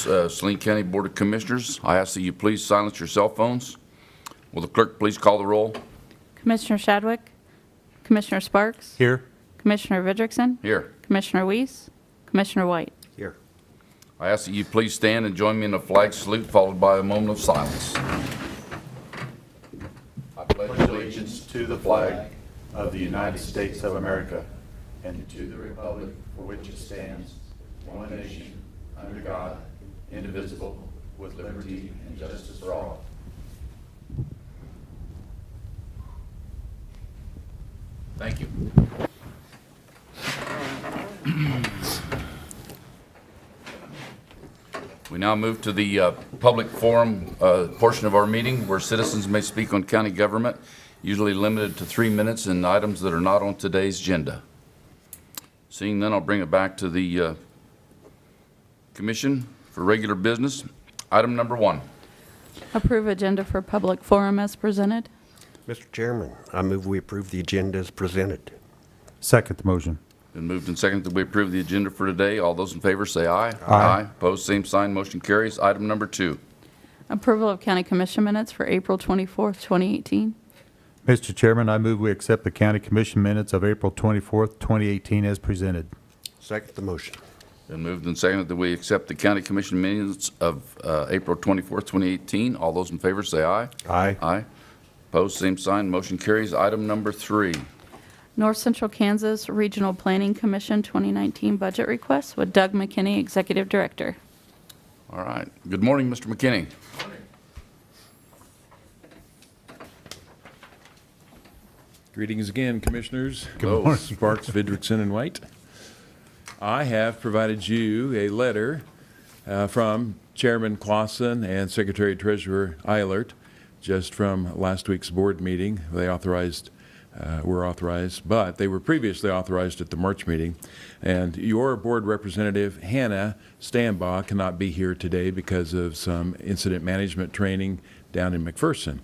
Saline County Board of Commissioners. I ask that you please silence your cell phones. Will the clerk please call the roll? Commissioner Shadwick, Commissioner Sparks, Here. Commissioner Vidrickson, Here. Commissioner Weiss, Commissioner White. Here. I ask that you please stand and join me in a flag salute followed by a moment of silence. I pledge Allegiance to the flag of the United States of America and to the republic for which it stands, one nation, under God, indivisible, with liberty and justice for all. Thank you. We now move to the public forum portion of our meeting where citizens may speak on county government, usually limited to 3 minutes, and items that are not on today's agenda. Seeing none, I'll bring it back to the commission for regular business. Item number 1. Approve agenda for public forum as presented. Mr. Chairman, I move we approve the agenda as presented. Second the motion. Been moved and seconded that we approve the agenda for today. All those in favor say aye. Aye. Opposed, same sign. Motion carries. Item number 2. Approval of county commission minutes for April 24th, 2018. Mr. Chairman, I move we accept the county commission minutes of April 24th, 2018 as presented. Second the motion. Been moved and seconded that we accept the county commission minutes of April 24th, 2018. All those in favor say aye. Aye. Aye. Opposed, same sign. Motion carries. Item number 3. North Central Kansas Regional Planning Commission 2019 budget request with Doug McKinney, Executive Director. All right. Good morning, Mr. McKinney. Greetings again, Commissioners. Good morning. Sparks, Vidrickson, and White. I have provided you a letter from Chairman Clausen and Secretary Treasurer Eilert just from last week's board meeting. They were authorized, but they were previously authorized at the March meeting. And your board representative, Hannah Stambaugh, cannot be here today because of some incident management training down in McPherson.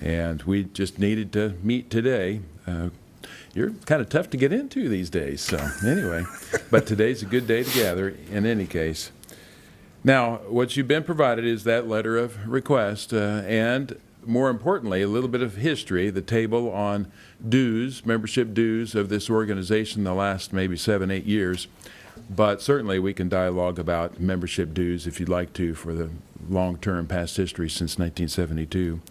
And we just needed to meet today. You're kind of tough to get into these days, so anyway. But today's a good day to gather in any case. Now, what you've been provided is that letter of request and more importantly, a little bit of history, the table on dues, membership dues of this organization the last maybe 7-8 years. But certainly we can dialogue about membership dues if you'd like to for the long-term past history since 1972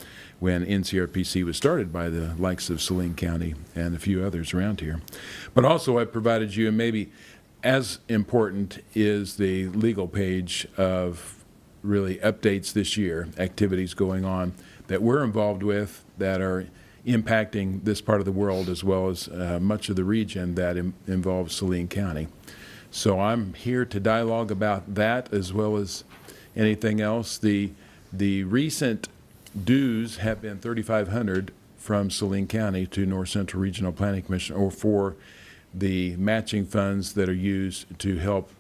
when NCRPC was started by the likes of Saline County and a few others around here. But also I provided you, and maybe as important is the legal page of really updates this year, activities going on that we're involved with that are impacting this part of the world as well as much of the region that involves Saline County. So I'm here to dialogue about that as well as anything else. The recent dues have been $3,500 from Saline County to North Central Regional Planning Commission, or for the matching funds that are used to help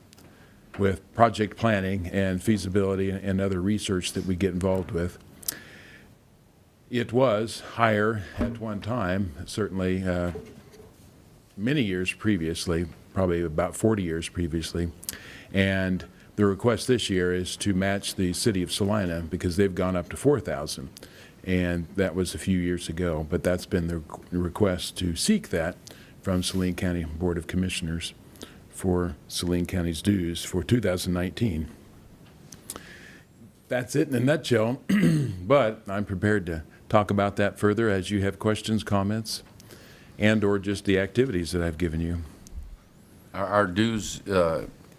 with project planning and feasibility and other research that we get involved with. It was higher at one time, certainly many years previously, probably about 40 years previously. And the request this year is to match the city of Salina because they've gone up to $4,000. And that was a few years ago, but that's been the request to seek that from Saline County Board of Commissioners for Saline County's dues for 2019. That's it in a nutshell, but I'm prepared to talk about that further as you have questions, comments, and or just the activities that I've given you. Our dues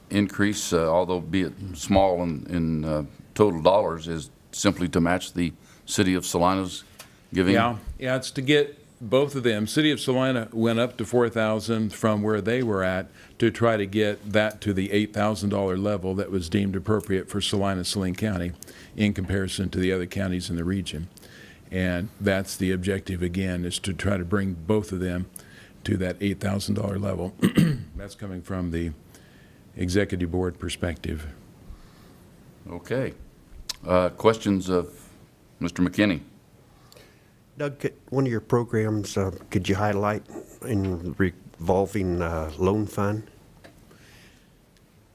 increase, although be it small in total dollars, is simply to match the city of Salina's giving. Yeah, it's to get both of them. City of Salina went up to $4,000 from where they were at to try to get that to the $8,000 level that was deemed appropriate for Saline County in comparison to the other counties in the region. And that's the objective, again, is to try to bring both of them to that $8,000 level. That's coming from the executive board perspective. Okay. Questions of Mr. McKinney? Doug, one of your programs, could you highlight in revolving loan fund?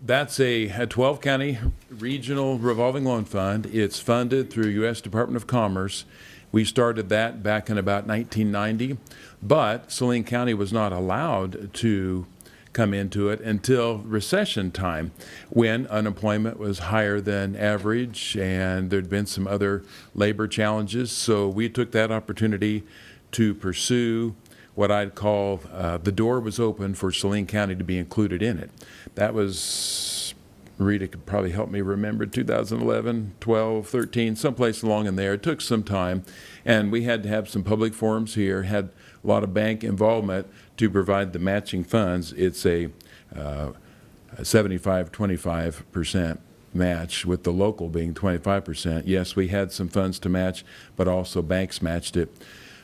That's a 12-county regional revolving loan fund. It's funded through U.S. Department of Commerce. We started that back in about 1990, but Saline County was not allowed to come into it until recession time, when unemployment was higher than average and there'd been some other labor challenges. So we took that opportunity to pursue what I'd call the door was open for Saline County to be included in it. That was, Rita could probably help me remember, 2011, 12, 13, someplace along in there. It took some time, and we had to have some public forums here, had a lot of bank involvement to provide the matching funds. It's a 75-25% match, with the local being 25%. Yes, we had some funds to match, but also banks matched it,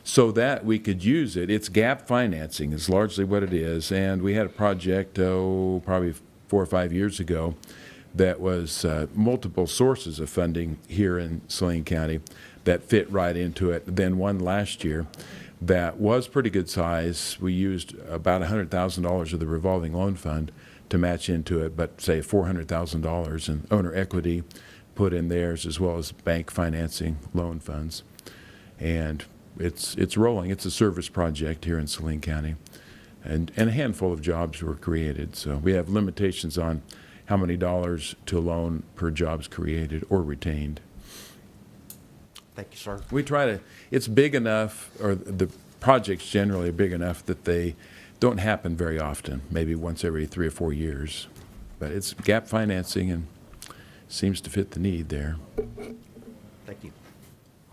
so that we could use it. It's gap financing is largely what it is, and we had a project, probably 4 or 5 years ago, that was multiple sources of funding here in Saline County that fit right into it. Then one last year that was pretty good size. We used about $100,000 of the revolving loan fund to match into it, but say $400,000 in owner equity put in theirs, as well as bank financing loan funds. And it's rolling. It's a service project here in Saline County, and a handful of jobs were created. So we have limitations on how many dollars to loan per jobs created or retained. Thank you, sir. We try to, it's big enough, or the projects generally are big enough that they don't happen very often, maybe once every 3 or 4 years. But it's gap financing and seems to fit the need there. Thank you.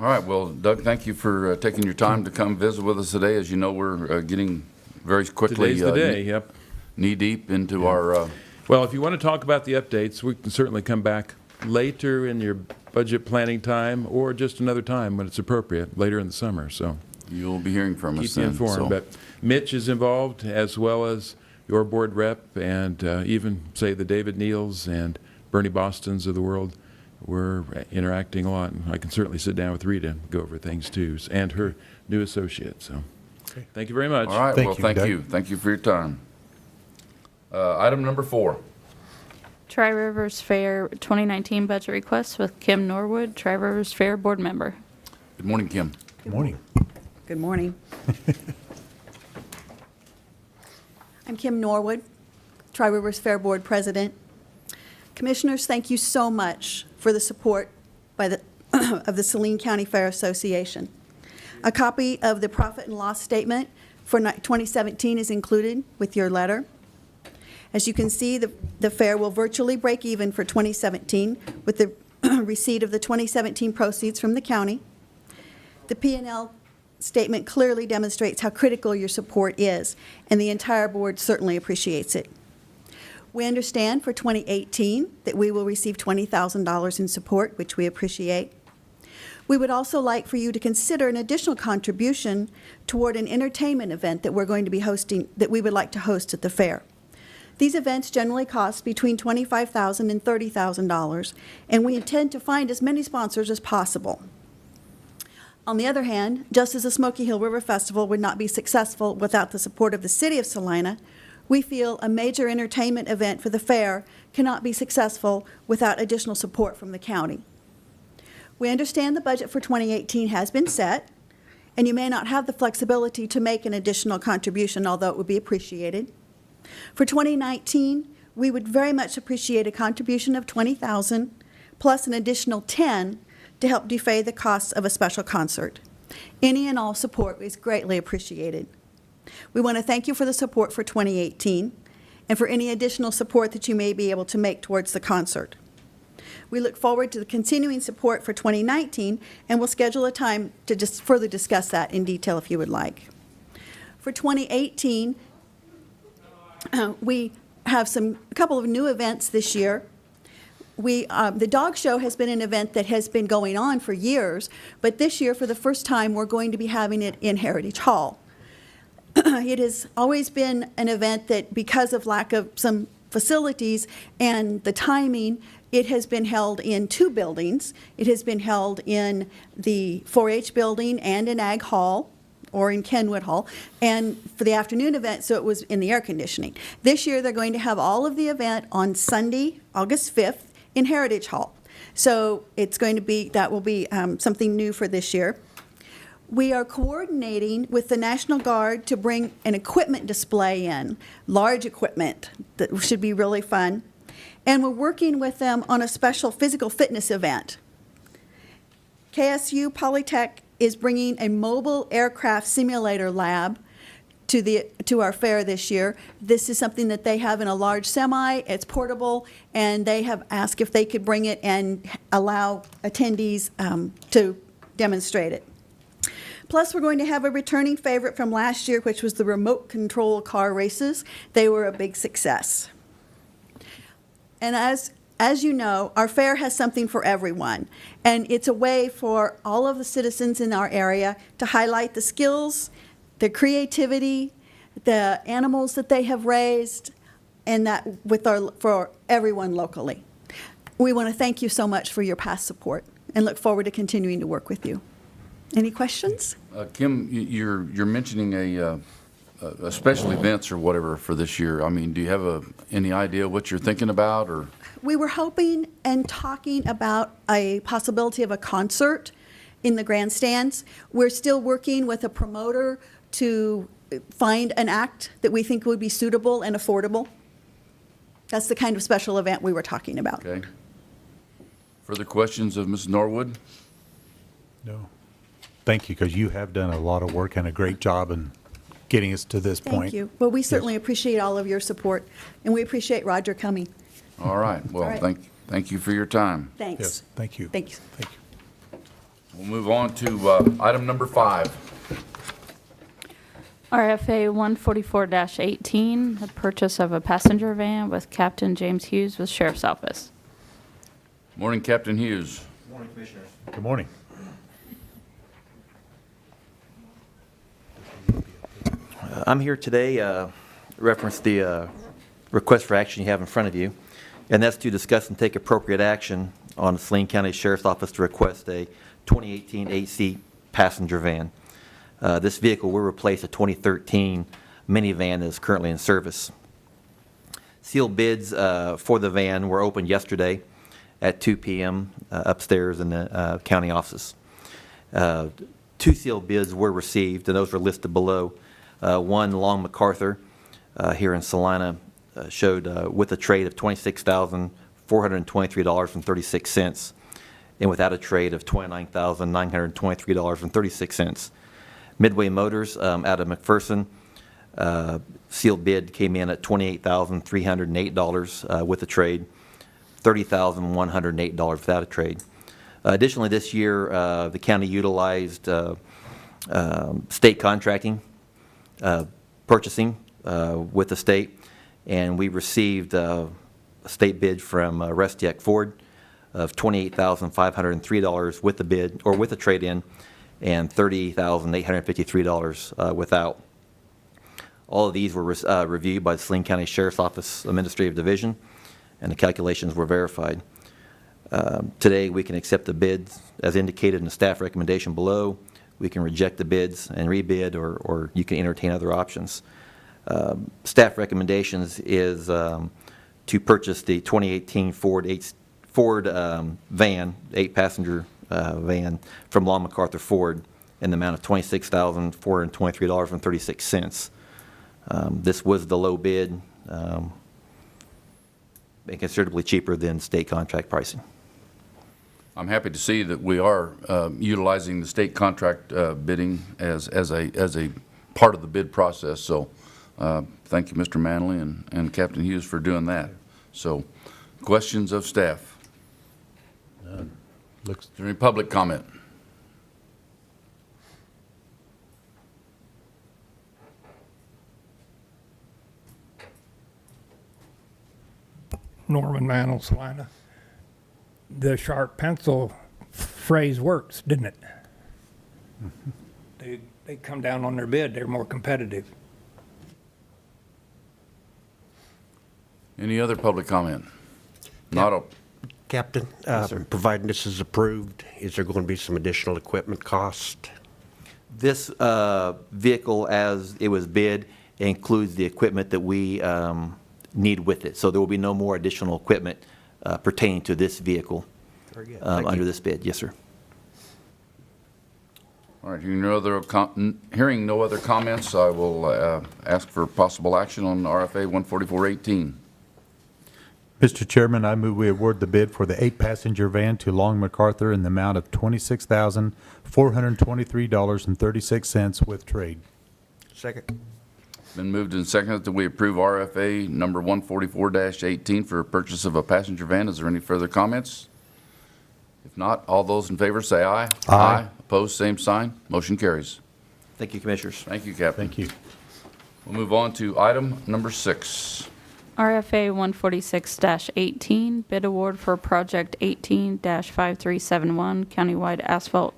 All right, well, Doug, thank you for taking your time to come visit with us today. As you know, we're getting very quickly Today's the day, yep. knee-deep into our, Well, if you want to talk about the updates, we can certainly come back later in your budget planning time, or just another time when it's appropriate, later in the summer. So you'll be hearing from us keep you then. informed. so. But Mitch is involved, as well as your board rep, and even, say, the David Neals and Bernie Bostons of the world. We're interacting a lot, and I can certainly sit down with Rita and go over things too, and her new associate. So thank you very much. All right, Thank well, you, thank Doug. you. Thank you for your time. Item number 4. Tri-Rivers Fair 2019 budget request with Kim Norwood, Tri-Rivers Fair board member. Good morning, Kim. Good morning. Good morning. I'm Kim Norwood, Tri-Rivers Fair Board President. Commissioners, thank you so much for the support by the of the Saline County Fair Association. A copy of the profit and loss statement for 2017 is included with your letter. As you can see, the fair will virtually break even for 2017 with the receipt of the 2017 proceeds from the county. The P&L statement clearly demonstrates how critical your support is, and the entire board certainly appreciates it. We understand for 2018 that we will receive $20,000 in support, which we appreciate. We would also like for you to consider an additional contribution toward an entertainment event that we're going to be hosting, that we would like to host at the fair. These events generally cost between $25,000 and $30,000, and we intend to find as many sponsors as possible. On the other hand, just as the Smoky Hill River Festival would not be successful without the support of the City of Salina, we feel a major entertainment event for the fair cannot be successful without additional support from the county. We understand the budget for 2018 has been set, and you may not have the flexibility to make an additional contribution, although it would be appreciated. For 2019, we would very much appreciate a contribution of $20,000 plus an additional $10,000 to help defray the costs of a special concert. Any and all support is greatly appreciated. We want to thank you for the support for 2018 and for any additional support that you may be able to make towards the concert. We look forward to the continuing support for 2019, and we'll schedule a time to just further discuss that in detail if you would like. For 2018, we have a couple of new events this year. The dog show has been an event that has been going on for years, but this year, for the first time, we're going to be having it in Heritage Hall. It has always been an event that, because of lack of some facilities and the timing, it has been held in 2 buildings. It has been held in the 4-H building and in Ag Hall, or in Kenwood Hall, and for the afternoon event, so it was in the air conditioning. This year, they're going to have all of the event on Sunday, August 5th, in Heritage Hall. So it's going to be, that will be something new for this year. We are coordinating with the National Guard to bring an equipment display in, large equipment that should be really fun. And we're working with them on a special physical fitness event. KSU Polytech is bringing a mobile aircraft simulator lab to our fair this year. This is something that they have in a large semi. It's portable, and they have asked if they could bring it and allow attendees to demonstrate it. Plus, we're going to have a returning favorite from last year, which was the remote control car races. They were a big success. And as you know, our fair has something for everyone, and it's a way for all of the citizens in our area to highlight the skills, the creativity, the animals that they have raised, and that for everyone locally. We want to thank you so much for your past support and look forward to continuing to work with you. Any questions? Kim, you're mentioning a special events or whatever for this year. I mean, do you have any idea what you're thinking about, or? We were hoping and talking about a possibility of a concert in the grandstands. We're still working with a promoter to find an act that we think would be suitable and affordable. That's the kind of special event we were talking about. Okay. Further questions of Ms. Norwood? No. Thank you, because you have done a lot of work and a great job in getting us to this point. Thank you. Well, we certainly appreciate all of your support, and we appreciate Roger coming. All right. Well, All right. thank you for your time. Thanks. Yes, thank you. Thank you. Thank you. We'll move on to item number 5. RFA 144-18, the purchase of a passenger van with Captain James Hughes with Sheriff's Office. Morning, Captain Hughes. Good morning. I'm here today, reference the request for action you have in front of you, and that's to discuss and take appropriate action on the Saline County Sheriff's Office to request a 2018 8-seat passenger van. This vehicle will replace a 2013 minivan that is currently in service. Sealed bids for the van were opened yesterday at 2 p.m. Upstairs in the county offices. 2 sealed bids were received, and those are listed below. One, Long MacArthur, here in Salina, showed with a trade of $26,423.36, and without a trade of $29,923.36. Midway Motors out of McPherson, sealed bid came in at $28,308 with a trade, $30,108 without a trade. Additionally, this year, the county utilized state contracting purchasing with the state, and we received a state bid from Restiac Ford of $28,503 with the bid, or with the trade-in, and $30,853 without. All of these were reviewed by the Saline County Sheriff's Office Administrative Division, and the calculations were verified. Today, we can accept the bids as indicated in the staff recommendation below. We can reject the bids and rebid, or you can entertain other options. Staff recommendations is to purchase the 2018 Ford van, 8-passenger van from Long MacArthur Ford in the amount of $26,423.36. This was the low bid and considerably cheaper than state contract pricing. I'm happy to see that we are utilizing the state contract bidding as a part of the bid process. So thank you, Mr. Manley and Captain Hughes, for doing that. So questions of staff? Looks Is there any public comment? Norman Mantle, Salina. The sharp pencil phrase works, didn't it? They come down on their bid, they're more competitive. Any other public comment? Not a, Captain, providing this is approved, is there going to be some additional equipment cost? This vehicle, as it was bid, includes the equipment that we need with it. So there will be no more additional equipment pertaining to this vehicle Very good. Thank under you. this bid. Yes, sir. All right, hearing no other comments, I will ask for possible action on RFA 14418. Mr. Chairman, I move we award the bid for the 8-passenger van to Long MacArthur in the amount of $26,423.36 with trade. Second. Been moved and seconded that we approve RFA number 144-18 for purchase of a passenger van. Is there any further comments? If not, all those in favor say aye. Aye. Opposed, same sign. Motion carries. Thank you, Commissioners. Thank you, Captain. Thank you. We'll move on to item number 6. RFA 146-18, bid award for project 18-5371, countywide asphalt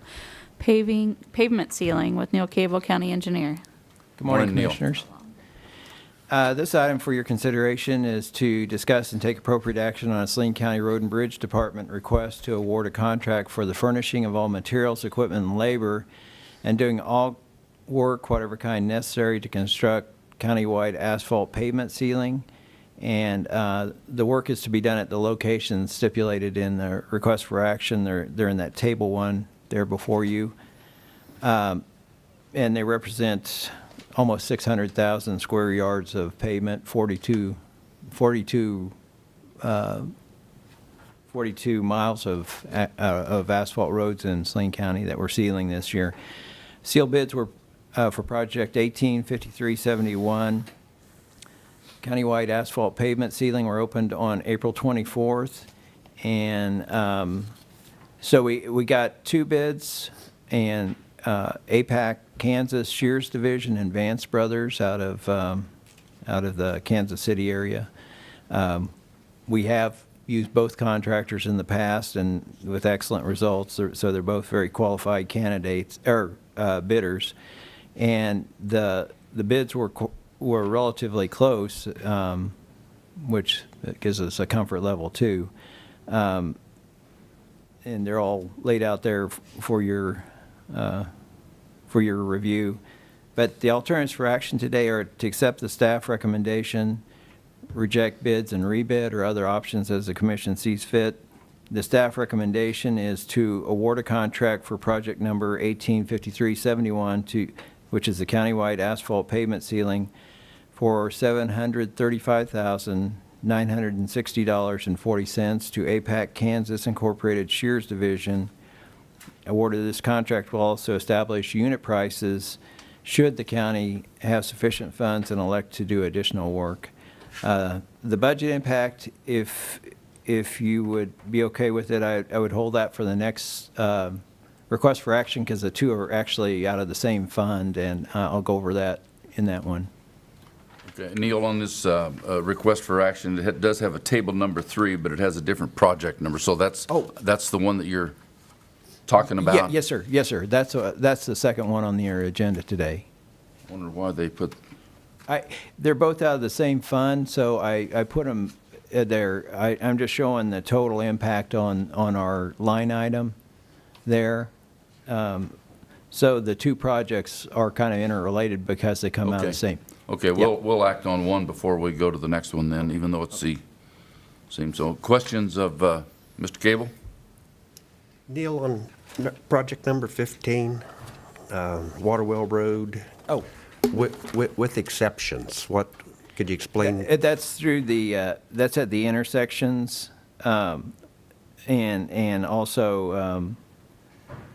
pavement sealing with Neil Cable, County Engineer. Good morning, Morning, Neil. Commissioners. This item for your consideration is to discuss and take appropriate action on a Saline County Road and Bridge Department request to award a contract for the furnishing of all materials, equipment, and labor, and doing all work, whatever kind necessary, to construct countywide asphalt pavement sealing. And the work is to be done at the locations stipulated in the request for action. They're in that table 1 there before you. And they represent almost 600,000 square yards of pavement, 42 miles of asphalt roads in Saline County that we're sealing this year. Seal bids were for project 185371. Countywide asphalt pavement sealing were opened on April 24th. And so we got 2 bids, and APAC Kansas Shears Division and Vance Brothers out of the Kansas City area. We have used both contractors in the past and with excellent results, so they're both very qualified candidates or bidders. And the bids were relatively close, which gives us a comfort level too. And they're all laid out there for your review. But the alternatives for action today are to accept the staff recommendation, reject bids and rebid, or other options as the commission sees fit. The staff recommendation is to award a contract for project number 185371 which is the countywide asphalt pavement sealing, for $735,960.40 to APAC Kansas Incorporated Shears Division. Awarded this contract will also establish unit prices should the county have sufficient funds and elect to do additional work. The budget impact, if you would be okay with it, I would hold that for the next request for action, because the 2 are actually out of the same fund, and I'll go over that in that one. Okay, Neil, on this request for action, it does have a table number 3, but it has a different project number. So that's the one that you're talking about? Yes, sir. Yes, sir. That's the second one on your agenda today. I wonder why they put, They're both out of the same fund, so I put them there. I'm just showing the total impact on our line item there. So the 2 projects are kind of interrelated because they come out Okay. the same. okay, we'll act on one before we go to the next one then, even though it's the same. So questions of Mr. Cable? Neil, on project number 15, Waterwell Road, Oh, with exceptions, what, could you explain? that's through that's at the intersections, and also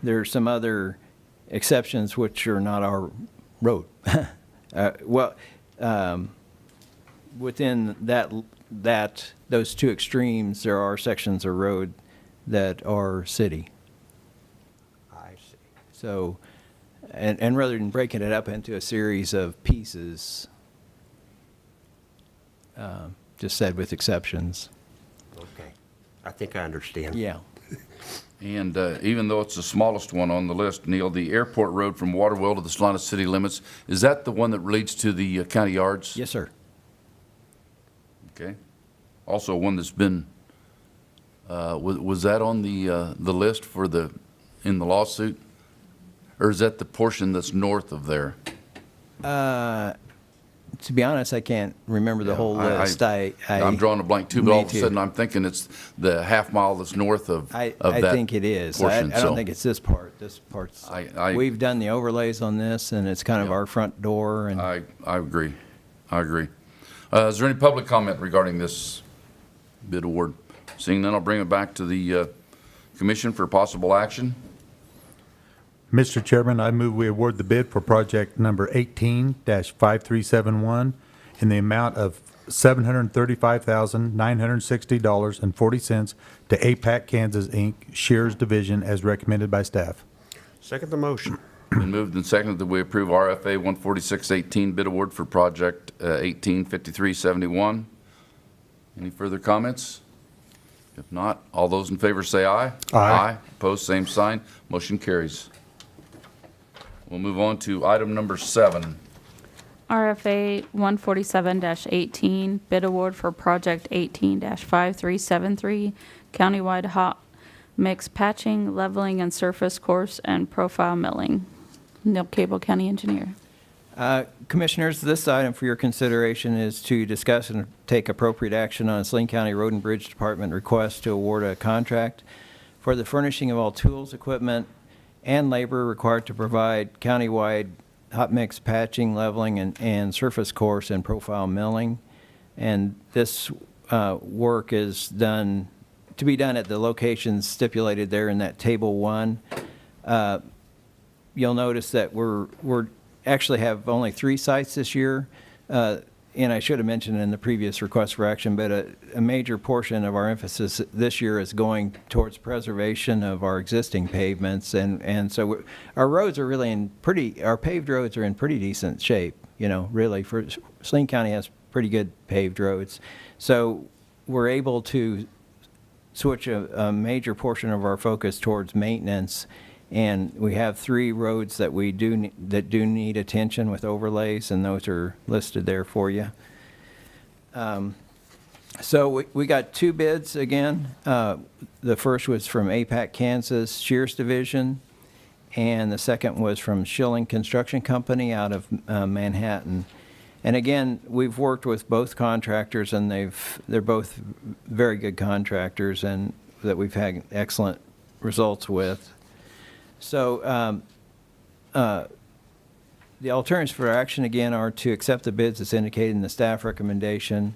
there's some other exceptions which are not our road. Within those 2 extremes, there are sections of road that are city. I see. So, and rather than breaking it up into a series of pieces, just said with exceptions. Okay. I think I understand. Yeah. And even though it's the smallest one on the list, Neil, the airport road from Waterville to the Salina city limits, is that the one that leads to the county yards? Yes, sir. Okay. Also one that's been, was that on the list for in the lawsuit? Or is that the portion that's north of there? To be honest, I can't remember the whole list. I'm drawing a blank too, but all of a Me too. sudden I'm thinking it's the half mile that's north of I that think it is. I portion, don't so- think it's this part. This part's, I- we've done the overlays on this, and it's kind of Yeah. our front door, and I agree. I agree. Is there any public comment regarding this bid award? Seeing none, I'll bring it back to the commission for possible action. Mr. Chairman, I move we award the bid for project number 18-5371 in the amount of $735,960.40 to APAC Kansas, Inc., Shears Division, as recommended by staff. Second the motion. Been moved and seconded that we approve RFA 14618 bid award for project 185371. Any further comments? If not, all those in favor say aye. Aye. Opposed, same sign. Motion carries. We'll move on to item number 7. RFA 147-18, bid award for project 18-5373, countywide hot mix patching, leveling and surface course and profile milling. Neil Cable, County Engineer. Commissioners, this item for your consideration is to discuss and take appropriate action on Saline County Road and Bridge Department request to award a contract for the furnishing of all tools, equipment, and labor required to provide countywide hot mix patching, leveling, and surface course and profile milling. And this work is to be done at the locations stipulated there in that Table 1. You'll notice that we're actually have only 3 sites this year. And I should have mentioned in the previous request for action, but a major portion of our emphasis this year is going towards preservation of our existing pavements. And so our roads are really our paved roads are in pretty decent shape, really. Saline County has pretty good paved roads. So we're able to switch a major portion of our focus towards maintenance. And we have 3 roads that do need attention with overlays, and those are listed there for you. So we got 2 bids again. The first was from APAC Kansas Shears Division, and the second was from Schilling Construction Company out of Manhattan. And again, we've worked with both contractors, and they're both very good contractors, and that we've had excellent results with. So the alternatives for action, again, are to accept the bids as indicated in the staff recommendation,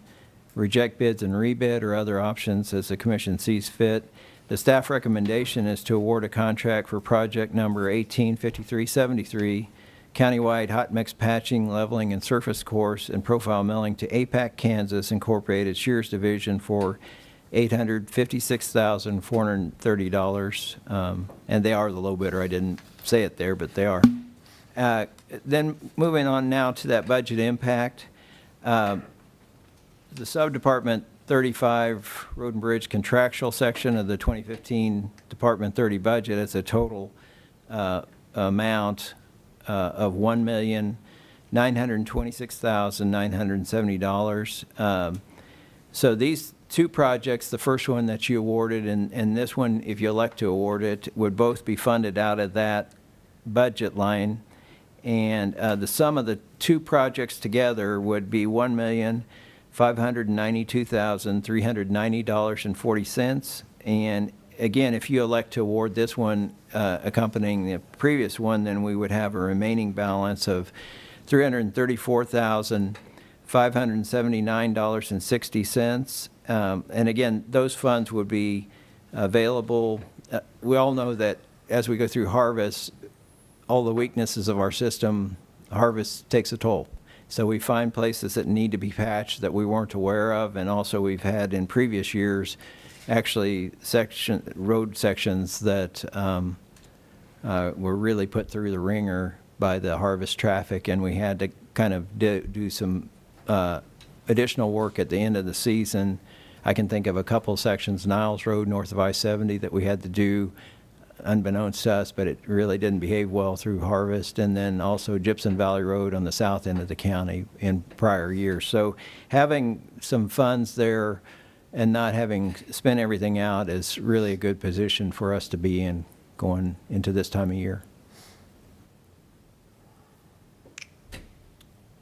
reject bids and rebid, or other options as the commission sees fit. The staff recommendation is to award a contract for project number 185373, countywide hot mix patching, leveling, and surface course and profile milling to APAC Kansas Incorporated Shears Division for $856,430, and they are the low bidder. I didn't say it there, but they are. Then moving on now to that budget impact, the Subdepartment 35 Road and Bridge contractual section of the 2015 Department 30 budget is a total amount of $1,926,970. So these 2 projects, the first one that you awarded and this one, if you elect to award it, would both be funded out of that budget line. And the sum of the 2 projects together would be $1,592,390.40. And again, if you elect to award this one accompanying the previous one, then we would have a remaining balance of $334,579.60. And again, those funds would be available. We all know that as we go through harvest, all the weaknesses of our system, harvest takes a toll. So we find places that need to be patched that we weren't aware of, and also we've had in previous years actually road sections that were really put through the ringer by the harvest traffic, and we had to kind of do some additional work at the end of the season. I can think of a couple sections, Niles Road north of I-70, that we had to do unbeknownst to us, but it really didn't behave well through harvest, and then also Gypsum Valley Road on the south end of the county in prior years. So having some funds there and not having spent everything out is really a good position for us to be in going into this time of year.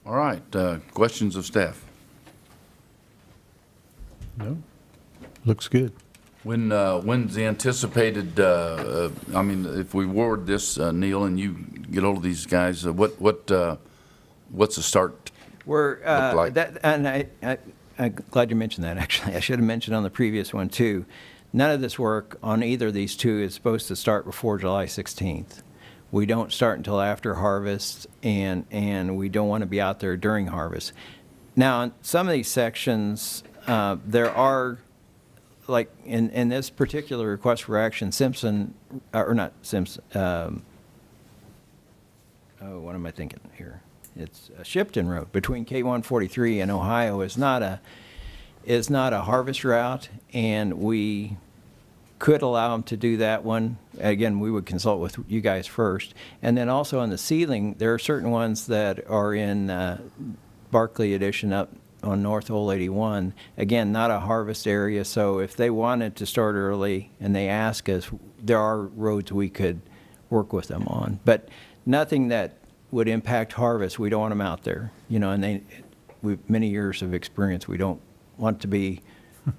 All right, questions of staff? No? Looks good. When's the anticipated, I mean, if we award this, Neil, and you get hold of these guys, what's the start? We're, Look like. I'm glad you mentioned that, actually. I should have mentioned on the previous one, too. None of this work on either of these two is supposed to start before July 16th. We don't start until after harvest, and we don't want to be out there during harvest. Now, on some of these sections, there are, like in this particular request for action, Simpson, or not Simpson, what am I thinking here? It's Shipton Road between K-143 and Ohio is not a harvest route, and we could allow them to do that one. Again, we would consult with you guys first. And then also on the ceiling, there are certain ones that are in Barclay Edition up on North Old 81. Again, not a harvest area, so if they wanted to start early and they ask us, there are roads we could work with them on. But nothing that would impact harvest. We don't want them out there, you know, and we've many years of experience. We don't want to be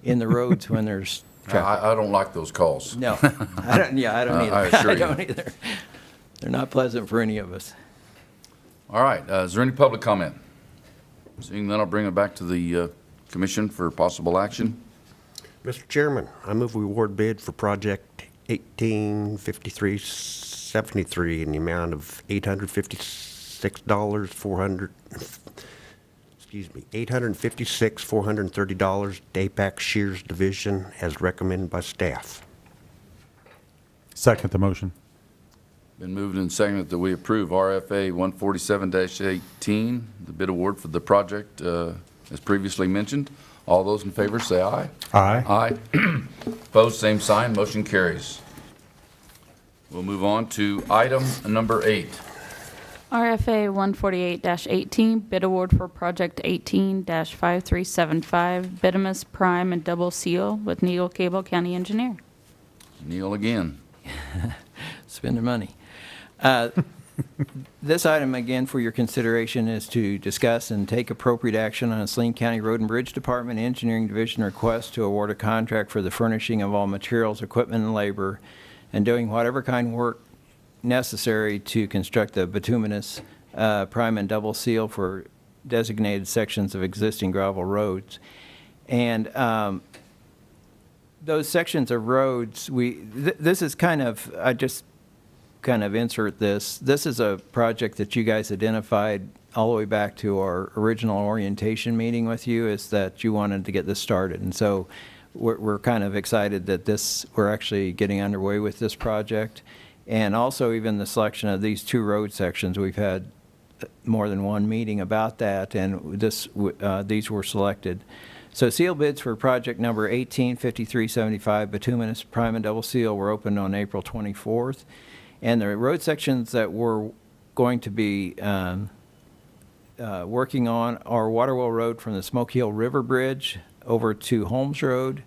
in the roads when there's traffic. I don't like those calls. No, I don't either. I assure you. don't either. They're not pleasant for any of us. All right, is there any public comment? Seeing none, I'll bring it back to the commission for possible action. Mr. Chairman, I move we award bid for project 185373 in the amount of $856,430 Dapac Shears Division as recommended by staff. Second the motion. Been moved and seconded that we approve RFA 147-18, the bid award for the project as previously mentioned. All those in favor say aye. Aye. Aye. Opposed, same sign, motion carries. We'll move on to item number 8. RFA 148-18, bid award for project 18-5375, Bitumus Prime and Double Seal with Neal Cable County Engineer. Neil again. Spend their money. This item, again, for your consideration is to discuss and take appropriate action on a Saline County Road and Bridge Department Engineering Division request to award a contract for the furnishing of all materials, equipment, and labor, and doing whatever kind of work necessary to construct the bituminous prime and double seal for designated sections of existing gravel roads. And those sections of roads, this is kind of, I just kind of insert this. This is a project that you guys identified all the way back to our original orientation meeting with you, is that you wanted to get this started. And so we're kind of excited that we're actually getting underway with this project. And also even the selection of these two road sections, we've had more than one meeting about that, and these were selected. So seal bids for project number 185375, bituminous prime and double seal, were opened on April 24th. And the road sections that we're going to be working on are Waterwell Road from the Smoky Hill River Bridge over to Holmes Road,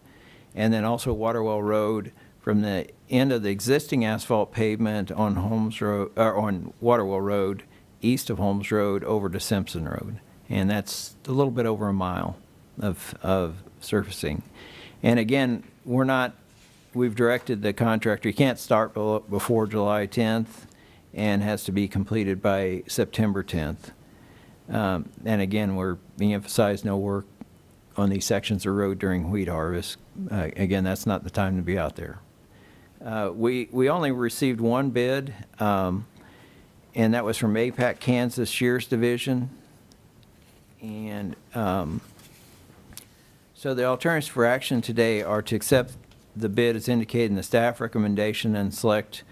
and then also Waterwell Road from the end of the existing asphalt pavement on Holmes Road, or on Waterwell Road, east of Holmes Road, over to Simpson Road. And that's a little bit over a mile of surfacing. And again, we've directed the contractor, he can't start before July 10th and has to be completed by September 10th. And again, we're being emphasized no work on these sections of road during wheat harvest. Again, that's not the time to be out there. We only received one bid, and that was from APAC Kansas Shears Division. And so the alternatives for action today are to accept the bid as indicated in the staff recommendation and select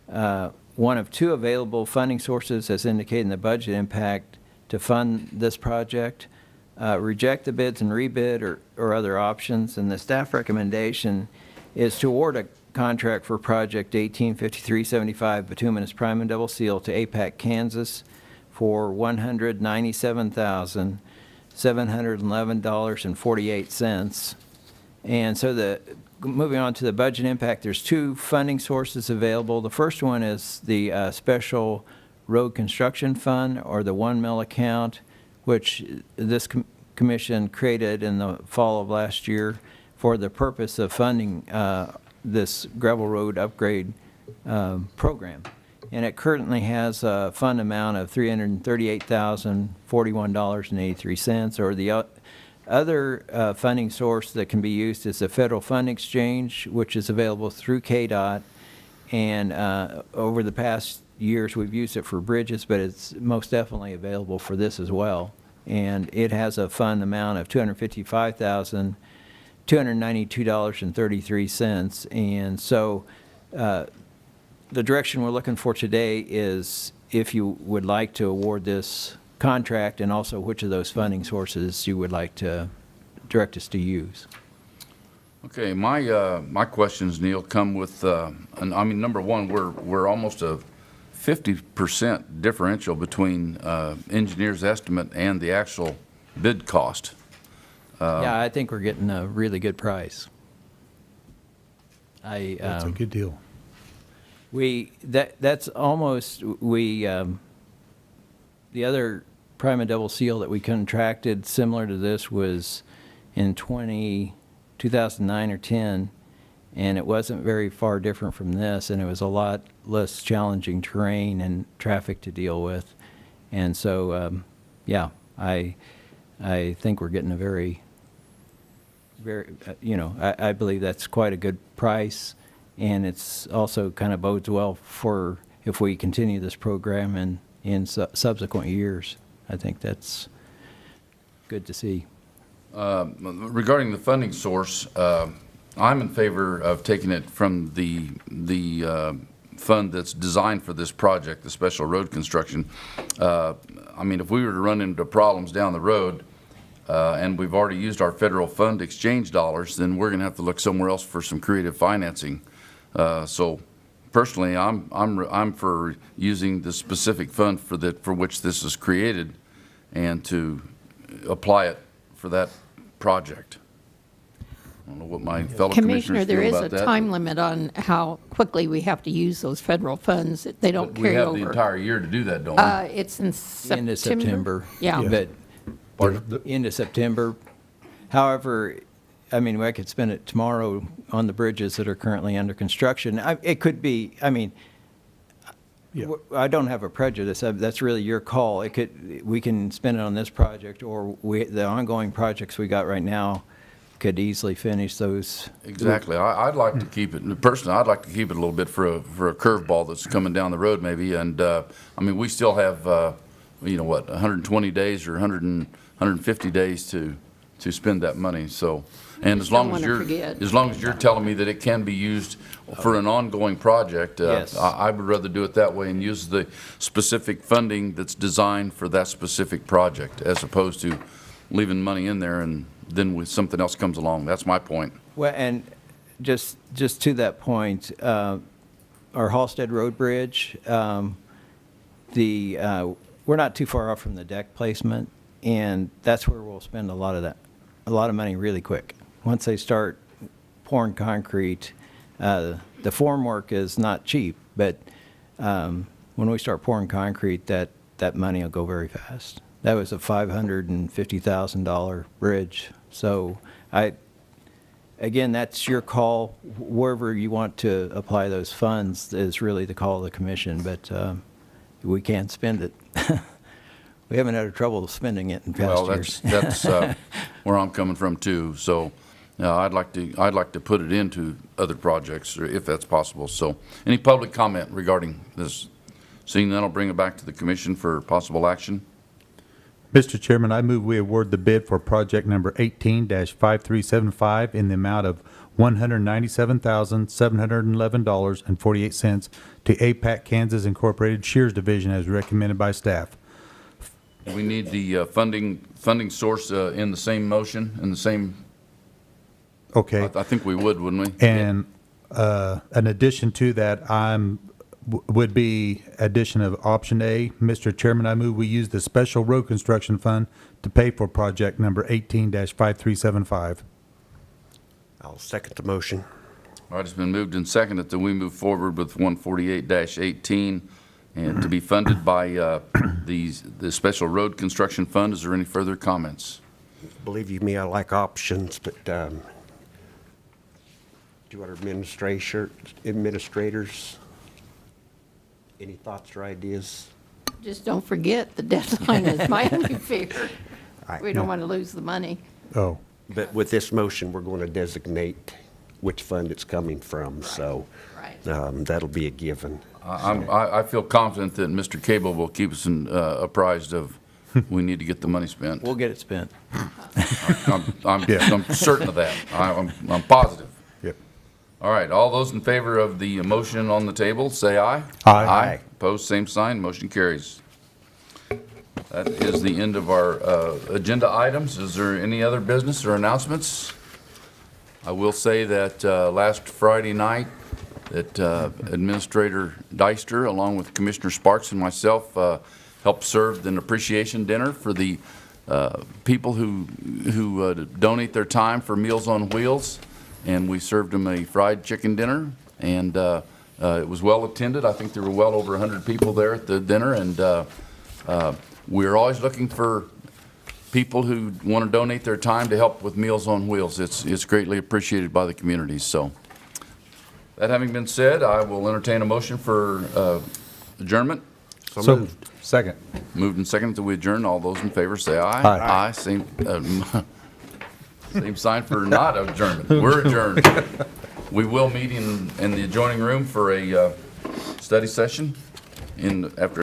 one of two available funding sources as indicated in the budget impact to fund this project, reject the bids and rebid or other options. And the staff recommendation is to award a contract for project 185375 bituminous prime and double seal to APAC Kansas for $197,711.48. And so moving on to the budget impact, there's two funding sources available. The first one is the Special Road Construction Fund, or the 1 mil account, which this commission created in the fall of last year for the purpose of funding this gravel road upgrade program. And it currently has a fund amount of $338,041.83, or the other funding source that can be used is the Federal Fund Exchange, which is available through KDOT. And over the past years, we've used it for bridges, but it's most definitely available for this as well. And it has a fund amount of $255,292.33. And so the direction we're looking for today is if you would like to award this contract, and also which of those funding sources you would like to direct us to use. Okay, my questions, Neil, come with, number one, we're almost a 50% differential between engineer's estimate and the actual bid cost. Yeah, I think we're getting a really good price. That's a good deal. That's almost, the other prime and double seal that we contracted similar to this was in 2009 or 10, and it wasn't very far different from this, and it was a lot less challenging terrain and traffic to deal with. And so, yeah, I think we're getting a very, I believe that's quite a good price, and it's also kind of bodes well for if we continue this program in subsequent years. I think that's good to see. Regarding the funding source, I'm in favor of taking it from the fund that's designed for this project, the special road construction. If we were to run into problems down the road, and we've already used our federal fund exchange dollars, then we're going to have to look somewhere else for some creative financing. So personally, I'm for using the specific fund for which this is created, and to apply it for that project. I don't know what my fellow Commissioner, commissioners there feel is about a that. time limit on how quickly we have to use those federal funds. They don't But we carry have over. the entire year to do that, don't we? It's in September. Into September. Yeah. But into September. However, I could spend it tomorrow on the bridges that are currently under construction. It could be, Yeah. I don't have a prejudice. That's really your call. We can spend it on this project, or the ongoing projects we got right now could easily finish those. Exactly. I'd like to keep it, personally, I'd like to keep it a little bit for a curveball that's coming down the road maybe. And, we still have, 120 days or 150 days to spend that money, so. And as long as you're telling me that it can be used for an ongoing project, Yes. I would rather do it that way and use the specific funding that's designed for that specific project, as opposed to leaving money in there and then when something else comes along. That's my point. Well, and just to that point, our Halstead Road Bridge, we're not too far off from the deck placement, and that's where we'll spend a lot of money really quick. Once they start pouring concrete, the formwork is not cheap, but when we start pouring concrete, that money will go very fast. That was a $550,000 bridge. So again, that's your call. Wherever you want to apply those funds is really the call of the commission, but we can't spend it. We haven't had trouble spending it in past years. That's where I'm coming from too. So I'd like to put it into other projects, or if that's possible. So any public comment regarding this? Seeing none, I'll bring it back to the commission for possible action. Mr. Chairman, I move we award the bid for project number 18-5375 in the amount of $197,711.48 to APAC Kansas Incorporated Shears Division as recommended by staff. We need the funding source in the same motion, in the same, Okay. I think we would, wouldn't we? And an addition to that, would be addition of option A. Mr. Chairman, I move we use the Special Road Construction Fund to pay for project number 18-5375. I'll second the motion. All right, it's been moved and seconded that we move forward with 148-18 and to be funded by the Special Road Construction Fund. Is there any further comments? Believe you me, I like options, but do our administrators, any thoughts or ideas? Just don't forget, the deadline is my only fear. I- We don't want to lose the money. Oh, But with this motion, we're going to designate which fund it's coming from, so Right. that'll be a given. I feel confident that Mr. Cable will keep us apprised of, we need to get the money spent. We'll get it spent. I'm certain of that. I'm positive. yep. All right, all those in favor of the motion on the table, say aye. Aye. Opposed, same sign, motion carries. That is the end of our agenda items. Is there any other business or announcements? I will say that last Friday night, that Administrator Deister, along with Commissioner Sparks and myself, helped serve an appreciation dinner for the people who donate their time for Meals on Wheels. And we served them a fried chicken dinner, and it was well attended. I think there were well over 100 people there at the dinner, and we're always looking for people who want to donate their time to help with Meals on Wheels. It's greatly appreciated by the community. So, that having been said, I will entertain a motion for adjournment. So moved. Second. Moved and seconded that we adjourn. All those in favor say aye. Aye. Aye. Same sign for not adjournment. We're adjourned. We will meet in the adjoining room for a study session after